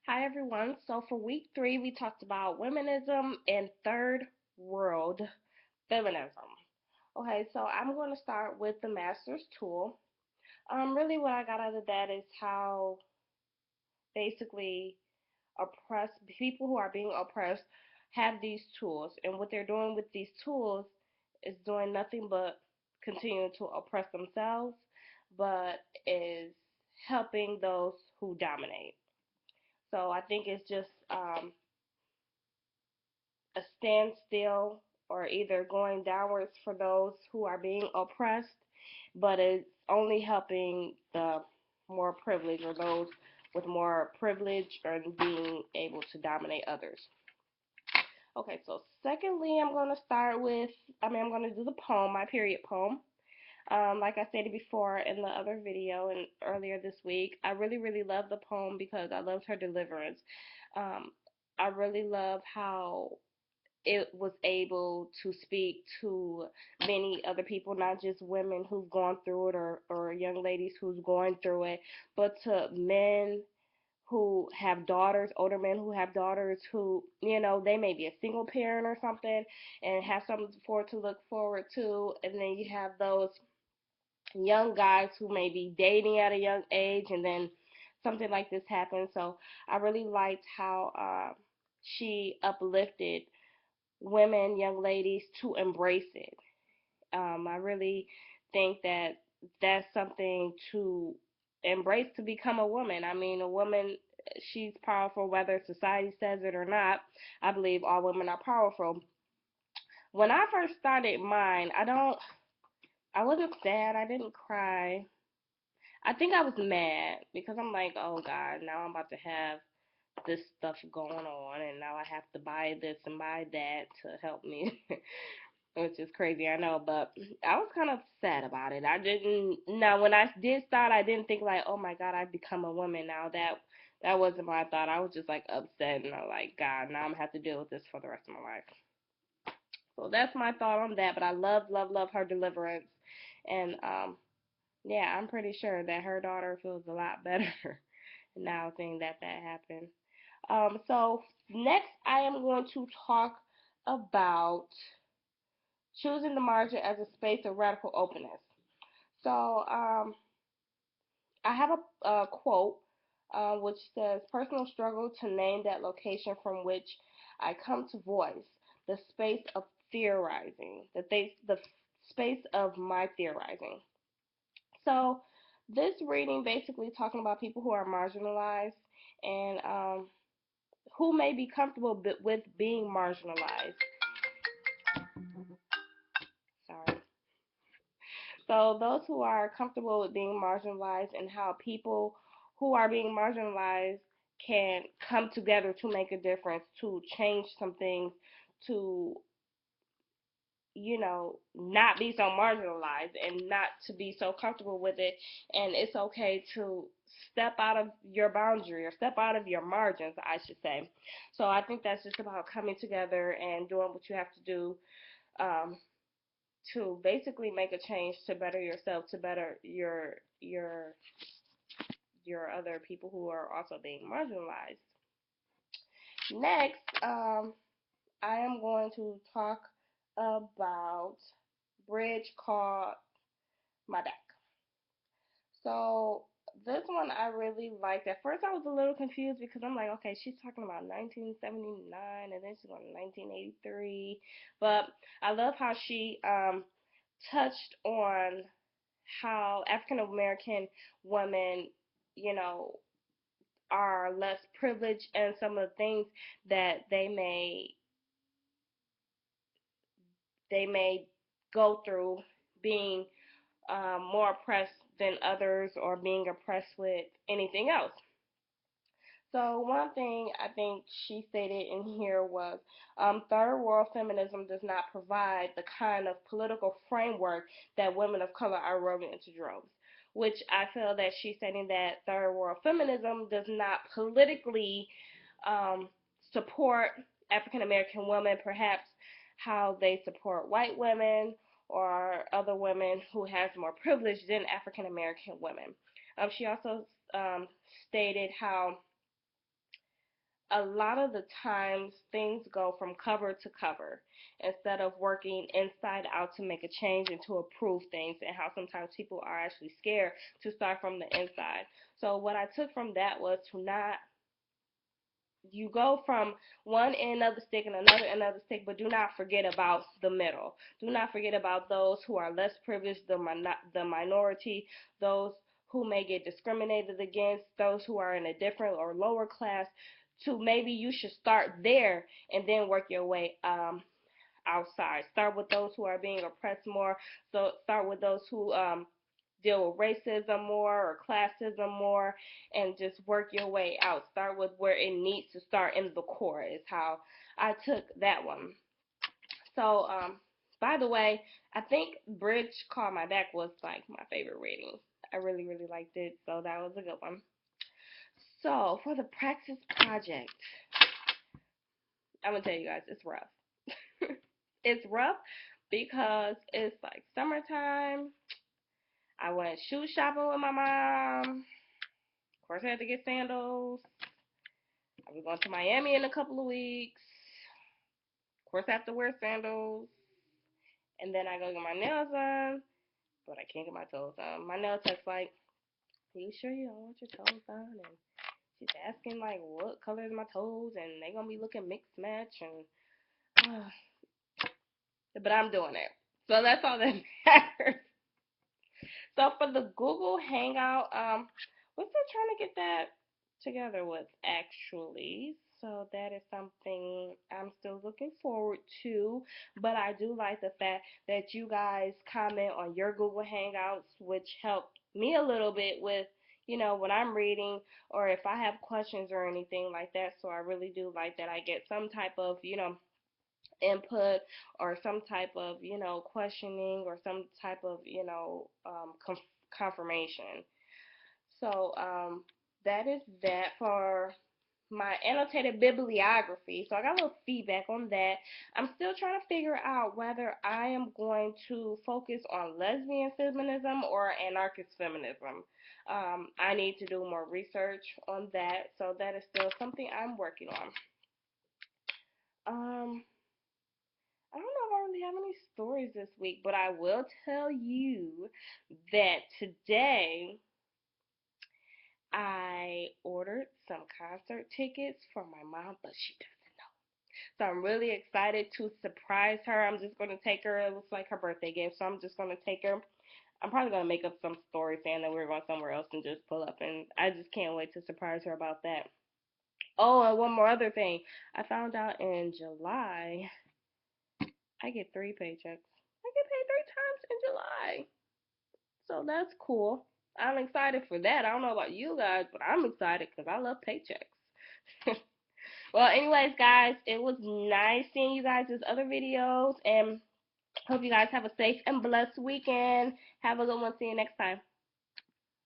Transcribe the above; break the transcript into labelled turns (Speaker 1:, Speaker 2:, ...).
Speaker 1: Hi everyone. So for week 3, we talked about feminism and third world feminism. Okay, so I'm going to start with the master's tool. Really what I got out of that is how basically oppressed people who are being oppressed have these tools, and what they're doing with these tools is doing nothing but continuing to oppress themselves, but is helping those who dominate. So I think it's just a standstill or either going downwards for those who are being oppressed, but it's only helping the more privileged or those with more privilege or being able to dominate others. Okay, so secondly, I'm going to do the poem, my period poem. Like I stated before in the other video and earlier this week, I really, really love the poem because I loved her deliverance. Um, I really love how it was able to speak to many other people, not just women who've gone through it or young ladies who's going through it, but to men who have daughters, older men who have daughters who, they may be a single parent or something and have something to look forward to. And then you have those young guys who may be dating at a young age and then something like this happens. So I really liked how she uplifted women, young ladies to embrace it. I really think that that's something to embrace to become a woman. I mean, a woman, she's powerful whether society says it or not. I believe all women are powerful. When I first started mine, I wasn't sad. I didn't cry. I think I was mad because I'm like, oh God, now I'm about to have this stuff going on, and now I have to buy this and buy that to help me. Which is crazy, I know, but I was kind of sad about it. I didn't. Now, when I did start, I didn't think like, oh my God, I've become a woman now. That wasn't my thought. I was just like upset, and I'm like, God, now I'm gonna have to deal with this for the rest of my life. So that's my thought on that. But I love, love, love her deliverance, and yeah, I'm pretty sure that her daughter feels a lot better now seeing that happened. So next, I am going to talk about choosing the margin as a space of radical openness. So I have a quote which says, "Personal struggle to name that location from which I come to voice the space of theorizing, the space of my theorizing." So this reading basically talking about people who are marginalized and who may be comfortable with being marginalized. Sorry. So those who are comfortable with being marginalized and how people who are being marginalized can come together to make a difference, to change some things, to not be so marginalized and not to be so comfortable with it. And it's okay to step out of your boundary or step out of your margins, I should say. So I think that's just about coming together and doing what you have to do um, to basically make a change to better yourself, to better your other people who are also being marginalized. Next, I am going to talk about bridge called my deck. So this one I really liked. At first I was a little confused because I'm like, okay, she's talking about 1979 and then she's going to 1983. But I love how she touched on how African American women, you know, are less privileged and some of the things that they may go through being more oppressed than others or being oppressed with anything else. So one thing I think she stated in here was third world feminism does not provide the kind of political framework that women of color are rolling into droves. Which I feel that she's saying that third world feminism does not politically um, support African American women, perhaps how they support white women or other women who has more privilege than African American women. She also um, stated how a lot of the times things go from cover to cover instead of working inside out to make a change and to improve things, and how sometimes people are actually scared to start from the inside. So what I took from that was to not, you go from one end of the stick and another end of the stick, but do not forget about the middle. Do not forget about those who are less privileged, the minority, those who may get discriminated against, those who are in a different or lower class. To maybe you should start there and then work your way outside. Start with those who are being oppressed more. So start with those who deal with racism more or classism more, and just work your way out. Start with where it needs to start in the core is how I took that one. So by the way, I think Bridge Call My Back was like my favorite reading. I really, really liked it, so that was a good one. So for the practice project, I'm gonna tell you guys, it's rough. It's rough because it's like summertime. I went shoe shopping with my mom. Of course, I had to get sandals. I'll be going to Miami in a couple of weeks. Of course, I have to wear sandals. And then I go get my nails done, but I can't get my toes done. My nail tech's like, are you sure you don't want your toes done? And she's asking, like, what color is my toes? And they going to be looking mixed match. And but I'm doing it. So that's all that matters. So for the Google Hangout, we're still trying to get that together with actually. So that is something I'm still looking forward to. But I do like the fact that you guys comment on your Google Hangouts, which help me a little bit with, what I'm reading, or if I have questions or anything like that. So I really do like that I get some type of, input, or some type of, questioning, or some type of, confirmation. So that is that for my annotated bibliography. So I got a little feedback on that. I'm still trying to figure out whether I am going to focus on lesbian feminism or anarchist feminism. I need to do more research on that. So that is still something I'm working on. Um, I don't know if I really have any stories this week, but I will tell you that today I ordered some concert tickets for my mom, but she doesn't know. So I'm really excited to surprise her. I'm just going to take her. It looks like her birthday gift, so I'm just going to take her. I'm probably going to make up some story saying that we're going somewhere else and just pull up. And I just can't wait to surprise her about that. Oh, and one more other thing. I found out in July, I get 3 paychecks. I get paid 3 times in July. So that's cool. I'm excited for that. I don't know about you guys, but I'm excited because I love paychecks. Well, anyways, guys, it was nice seeing you guys' other videos, and hope you guys have a safe and blessed weekend. Have a good one. See you next time.